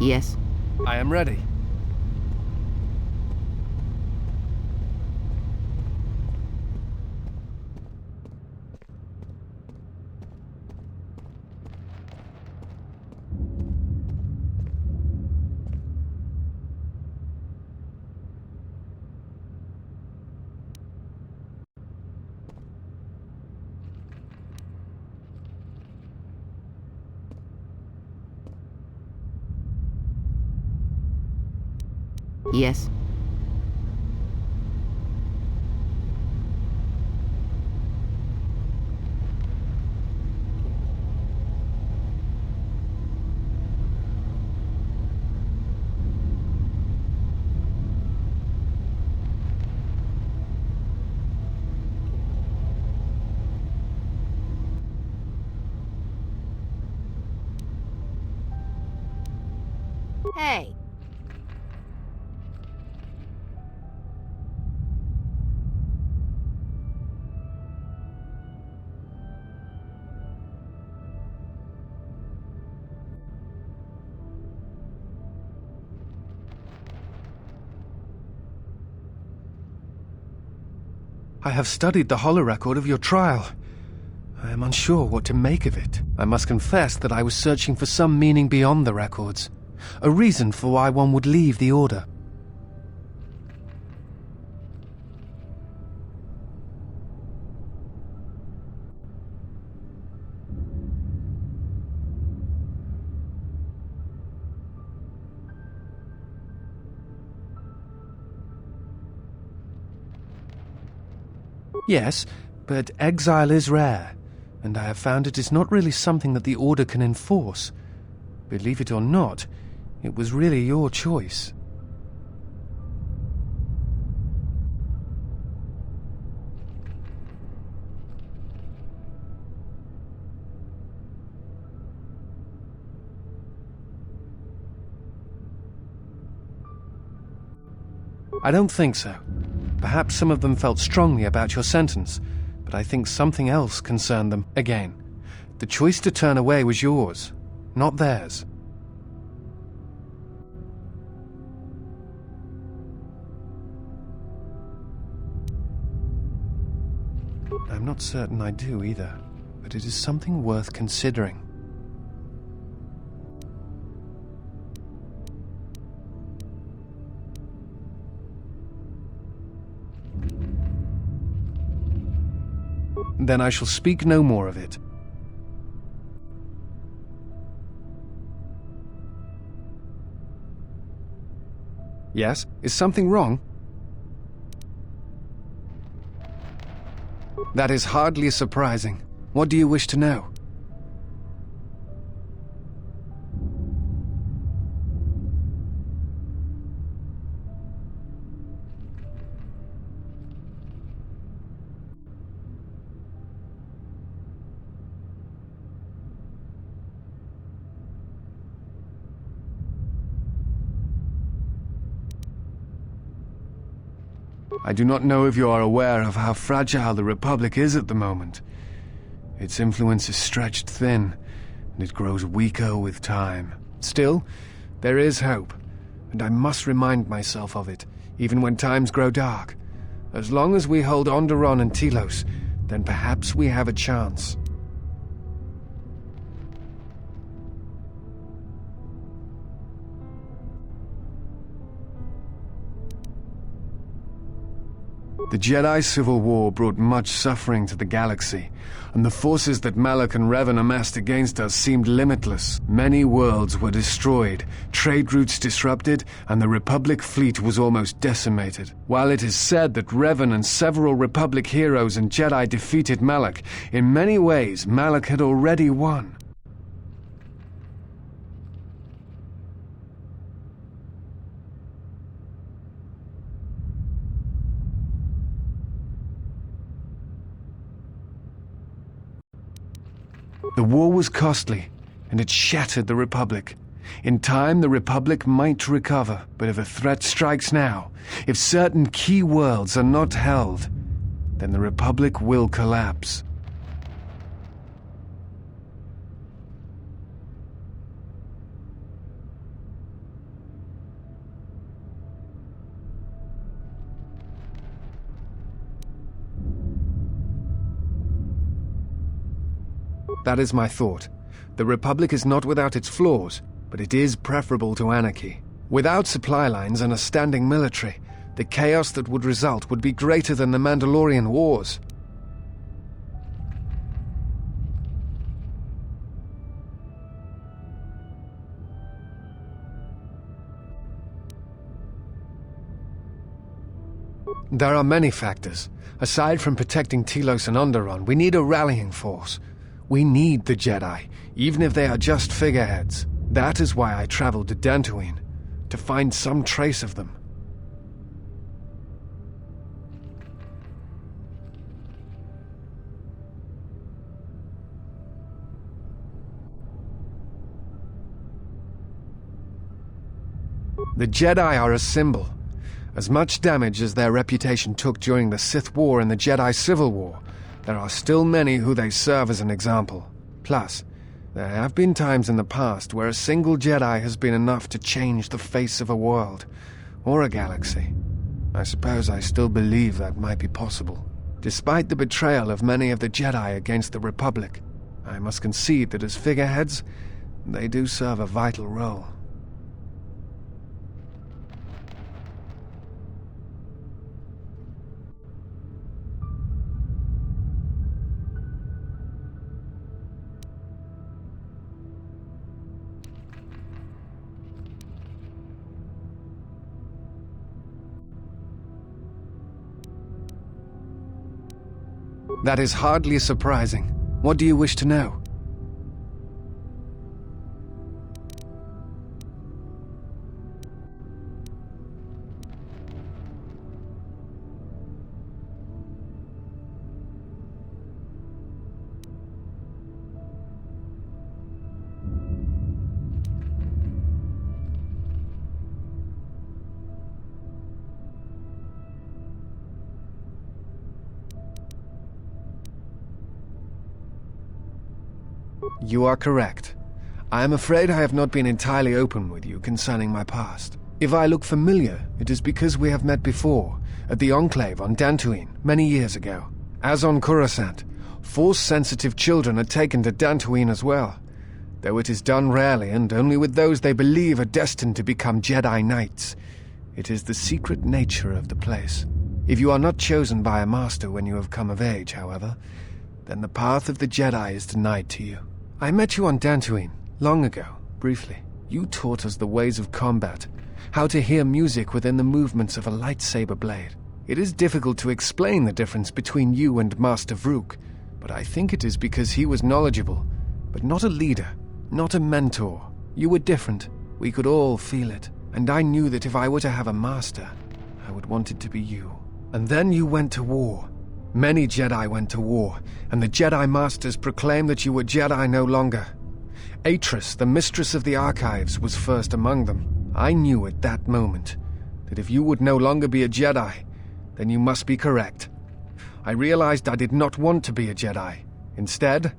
Yes. I am ready. Yes. Hey. I have studied the holorecord of your trial. I am unsure what to make of it. I must confess that I was searching for some meaning beyond the records, a reason for why one would leave the Order. Yes, but exile is rare, and I have found it is not really something that the Order can enforce. Believe it or not, it was really your choice. I don't think so. Perhaps some of them felt strongly about your sentence, but I think something else concerned them. Again, the choice to turn away was yours, not theirs. I'm not certain I do either, but it is something worth considering. Then I shall speak no more of it. Yes? Is something wrong? That is hardly surprising. What do you wish to know? I do not know if you are aware of how fragile the Republic is at the moment. Its influence is stretched thin, and it grows weaker with time. Still, there is hope, and I must remind myself of it, even when times grow dark. As long as we hold Onderon and Telos, then perhaps we have a chance. The Jedi Civil War brought much suffering to the galaxy, and the forces that Malak and Revan amassed against us seemed limitless. Many worlds were destroyed, trade routes disrupted, and the Republic fleet was almost decimated. While it is said that Revan and several Republic heroes and Jedi defeated Malak, in many ways Malak had already won. The war was costly, and it shattered the Republic. In time, the Republic might recover, but if a threat strikes now, if certain key worlds are not held, then the Republic will collapse. That is my thought. The Republic is not without its flaws, but it is preferable to anarchy. Without supply lines and a standing military, the chaos that would result would be greater than the Mandalorian Wars. There are many factors. Aside from protecting Telos and Onderon, we need a rallying force. We need the Jedi, even if they are just figureheads. That is why I traveled to Dantooine, to find some trace of them. The Jedi are a symbol. As much damage as their reputation took during the Sith War and the Jedi Civil War, there are still many who they serve as an example. Plus, there have been times in the past where a single Jedi has been enough to change the face of a world, or a galaxy. I suppose I still believe that might be possible. Despite the betrayal of many of the Jedi against the Republic, I must concede that as figureheads, they do serve a vital role. That is hardly surprising. What do you wish to know? You are correct. I am afraid I have not been entirely open with you concerning my past. If I look familiar, it is because we have met before, at the Enclave on Dantooine, many years ago. As on Coruscant, Force-sensitive children are taken to Dantooine as well, though it is done rarely and only with those they believe are destined to become Jedi Knights. It is the secret nature of the place. If you are not chosen by a master when you have come of age, however, then the path of the Jedi is denied to you. I met you on Dantooine, long ago, briefly. You taught us the ways of combat, how to hear music within the movements of a lightsaber blade. It is difficult to explain the difference between you and Master Vrook, but I think it is because he was knowledgeable, but not a leader, not a mentor. You were different. We could all feel it, and I knew that if I were to have a master, I would want it to be you. And then you went to war. Many Jedi went to war, and the Jedi Masters proclaimed that you were Jedi no longer. Atris, the mistress of the Archives, was first among them. I knew at that moment that if you would no longer be a Jedi, then you must be correct. I realized I did not want to be a Jedi. Instead,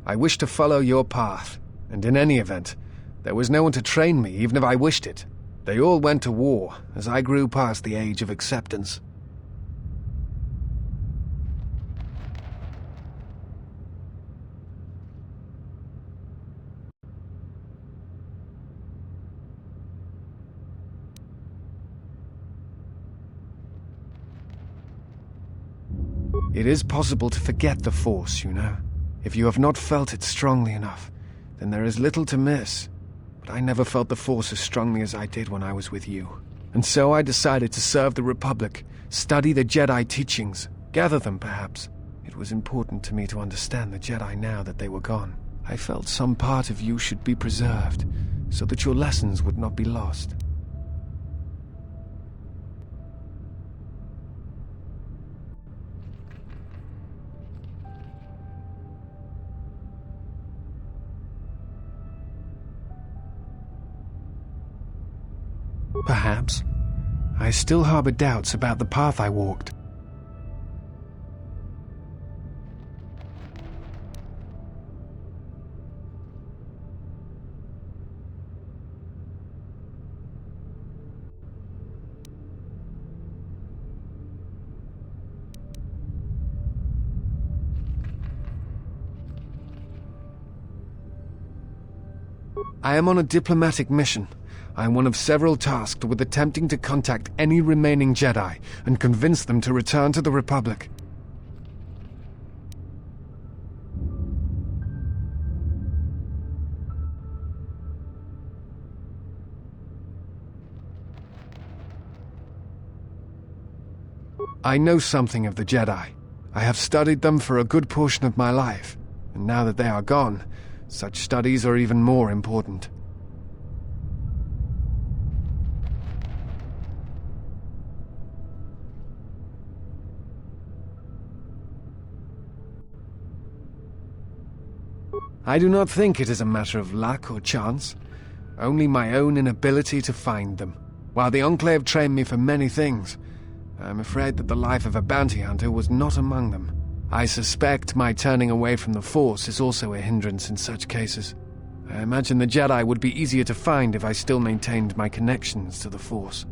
I wished to follow your path, and in any event, there was no one to train me even if I wished it. They all went to war as I grew past the age of acceptance. It is possible to forget the Force, you know. If you have not felt it strongly enough, then there is little to miss. But I never felt the Force as strongly as I did when I was with you. And so I decided to serve the Republic, study the Jedi teachings, gather them perhaps. It was important to me to understand the Jedi now that they were gone. I felt some part of you should be preserved, so that your lessons would not be lost. Perhaps. I still harbor doubts about the path I walked. I am on a diplomatic mission. I am one of several tasked with attempting to contact any remaining Jedi and convince them to return to the Republic. I know something of the Jedi. I have studied them for a good portion of my life, and now that they are gone, such studies are even more important. I do not think it is a matter of luck or chance, only my own inability to find them. While the Enclave trained me for many things, I am afraid that the life of a bounty hunter was not among them. I suspect my turning away from the Force is also a hindrance in such cases. I imagine the Jedi would be easier to find if I still maintained my connections to the Force.